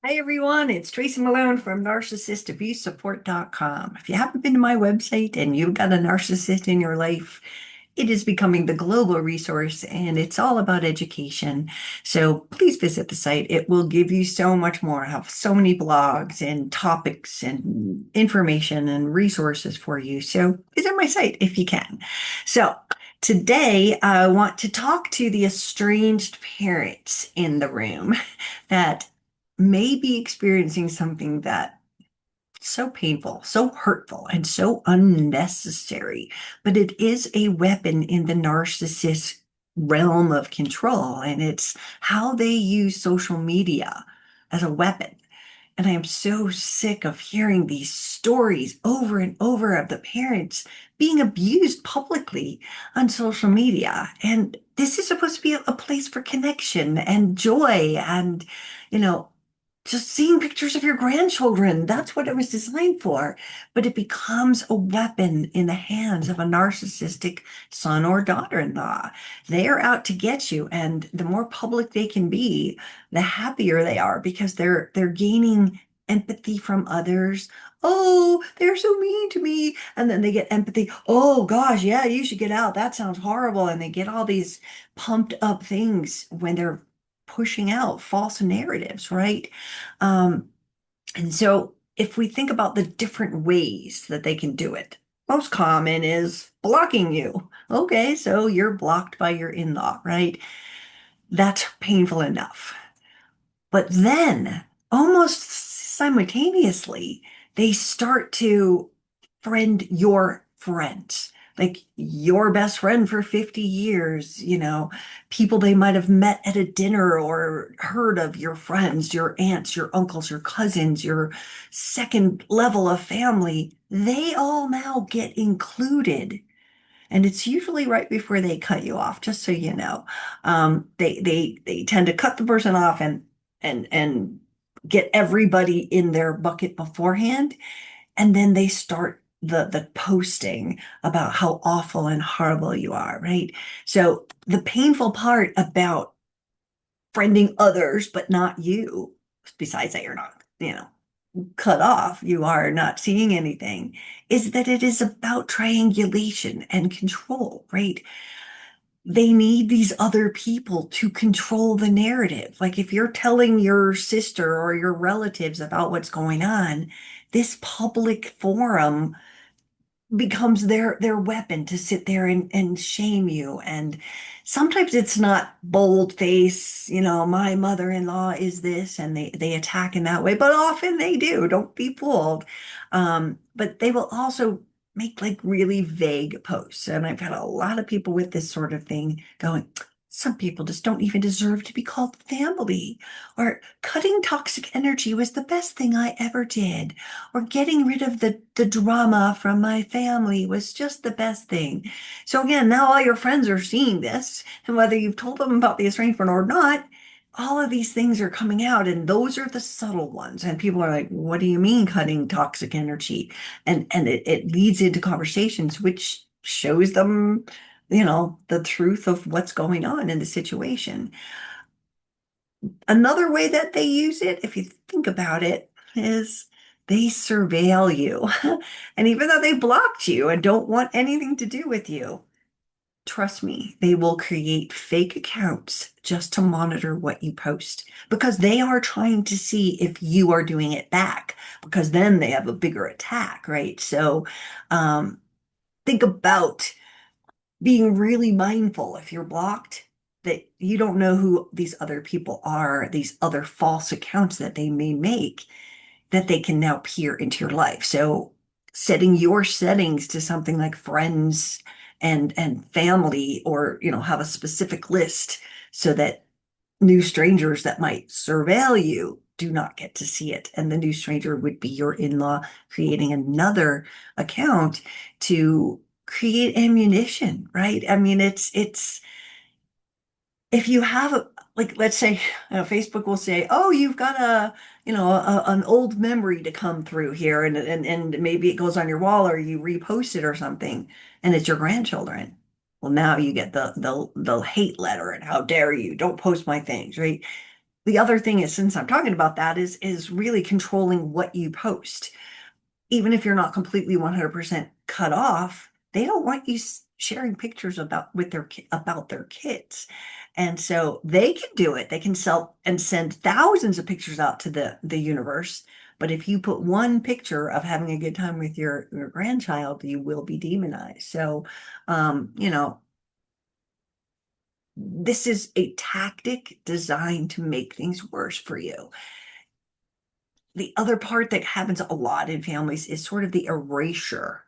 Hi everyone, it's Tracy Malone from narcissistabusesupport.com. If you haven't been to my website and you've got a narcissist in your life, it is becoming the global resource and it's all about education. So please visit the site. It will give you so much more. I have so many blogs and topics and information and resources for you. So visit my site if you can. So today I want to talk to the estranged parents in the room that may be experiencing something that so painful, so hurtful, and so unnecessary, but it is a weapon in the narcissist realm of control, and it's how they use social media as a weapon. And I am so sick of hearing these stories over and over of the parents being abused publicly on social media. And this is supposed to be a place for connection and joy and, you know, just seeing pictures of your grandchildren. That's what it was designed for. But it becomes a weapon in the hands of a narcissistic son or daughter-in-law. They are out to get you. And the more public they can be, the happier they are because they're gaining empathy from others. Oh, they're so mean to me. And then they get empathy. Oh gosh, yeah, you should get out. That sounds horrible. And they get all these pumped up things when they're pushing out false narratives, right? Um, and so if we think about the different ways that they can do it, most common is blocking you. Okay, so you're blocked by your in-law, right? That's painful enough. But then, almost simultaneously, they start to friend your friends, like your best friend for 50 years, people they might have met at a dinner or heard of your friends, your aunts, your uncles, your cousins, your second level of family. They all now get included. And it's usually right before they cut you off, just so you know. They tend to cut the person off and get everybody in their bucket beforehand, and then they start the posting about how awful and horrible you are, right? So the painful part about friending others but not you, besides that you're not, cut off, you are not seeing anything, is that it is about triangulation and control, right? They need these other people to control the narrative. Like if you're telling your sister or your relatives about what's going on, this public forum becomes their weapon to sit there and shame you. And sometimes it's not bold face, my mother-in-law is this, and they attack in that way, but often they do. Don't be fooled. But they will also make like really vague posts. And I've had a lot of people with this sort of thing going, some people just don't even deserve to be called family. Or cutting toxic energy was the best thing I ever did. Or getting rid of the drama from my family was just the best thing. So again, now all your friends are seeing this, and whether you've told them about the estrangement or not, all of these things are coming out, and those are the subtle ones. And people are like, what do you mean cutting toxic energy? And it leads into conversations which shows them, the truth of what's going on in the situation. Another way that they use it, if you think about it, is they surveil you. And even though they blocked you and don't want anything to do with you, trust me, they will create fake accounts just to monitor what you post because they are trying to see if you are doing it back because then they have a bigger attack, right? So think about being really mindful if you're blocked that you don't know who these other people are, these other false accounts that they may make, that they can now peer into your life. So setting your settings to something like friends and family, or have a specific list so that new strangers that might surveil you do not get to see it. And the new stranger would be your in-law creating another account to create ammunition, right? I mean, it's if you have like let's say Facebook will say, oh, you've got an old memory to come through here, and maybe it goes on your wall or you repost it or something, and it's your grandchildren. Well, now you get the hate letter and how dare you, don't post my things, right? The other thing is, since I'm talking about that, is really controlling what you post. Even if you're not completely 100% cut off, they don't want you sharing pictures about their kids. And so they can do it. They can sell and send thousands of pictures out to the universe. But if you put one picture of having a good time with your grandchild, you will be demonized. So, you know, this is a tactic designed to make things worse for you. The other part that happens a lot in families is sort of the erasure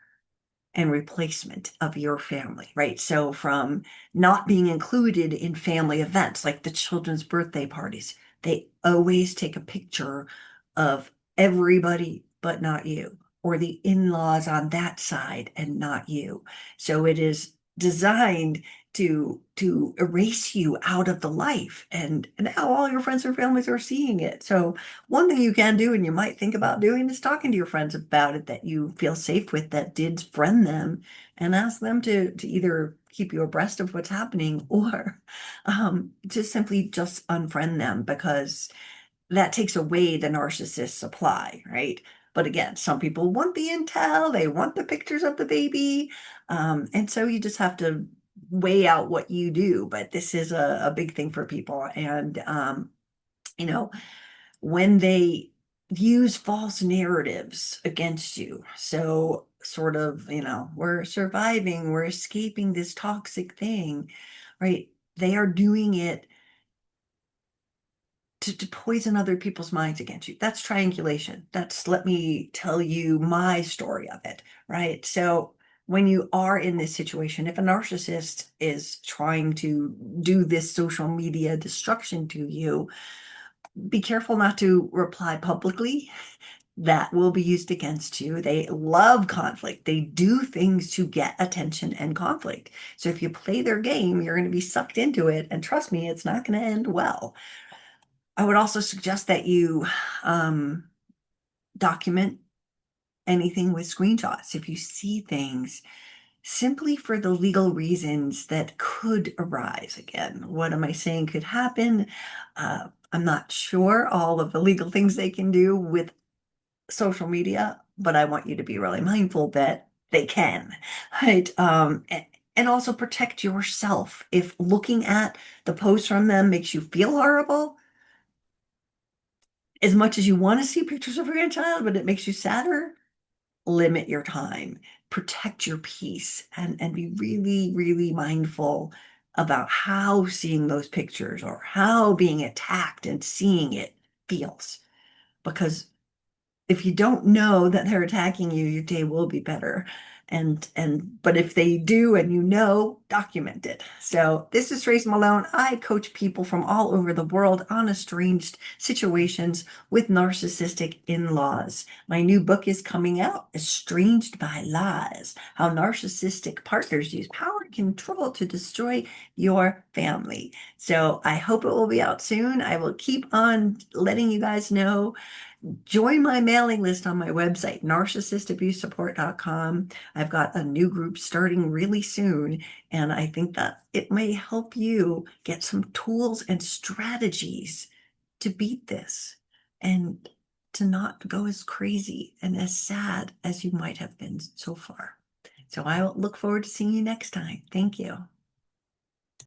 and replacement of your family, right? So from not being included in family events like the children's birthday parties, they always take a picture of everybody but not you, or the in-laws on that side and not you. So it is designed to erase you out of the life. And now all your friends and families are seeing it. So one thing you can do, and you might think about doing, is talking to your friends about it that you feel safe with, that did friend them, and ask them to either keep you abreast of what's happening or to simply just unfriend them, because that takes away the narcissist supply, right? But again, some people want the intel, they want the pictures of the baby. And so you just have to weigh out what you do. But this is a big thing for people. And, you know, when they use false narratives against you. So, sort of, we're surviving, we're escaping this toxic thing, right? They are doing it to poison other people's minds against you. That's triangulation. That's, let me tell you my story of it, right? So, when you are in this situation, if a narcissist is trying to do this social media destruction to you, be careful not to reply publicly. That will be used against you. They love conflict. They do things to get attention and conflict. So if you play their game, you're going to be sucked into it. And trust me, it's not going to end well. I would also suggest that you um, document anything with screenshots. If you see things, simply for the legal reasons that could arise. Again, what am I saying could happen? I'm not sure all of the legal things they can do with social media, but I want you to be really mindful that they can, right? And also protect yourself. If looking at the posts from them makes you feel horrible, as much as you want to see pictures of your grandchild, but it makes you sadder, limit your time, protect your peace, and be really, really mindful about how seeing those pictures or how being attacked and seeing it feels. Because if you don't know that they're attacking you, your day will be better. But if they do and document it. So this is Trace Malone. I coach people from all over the world on estranged situations with narcissistic in-laws. My new book is coming out, Estranged by Lies: How Narcissistic Partners Use Power and Control to Destroy Your Family. So I hope it will be out soon. I will keep on letting you guys know. Join my mailing list on my website, narcissistabusesupport.com. I've got a new group starting really soon, and I think that it may help you get some tools and strategies to beat this and to not go as crazy and as sad as you might have been so far. So I look forward to seeing you next time. Thank you.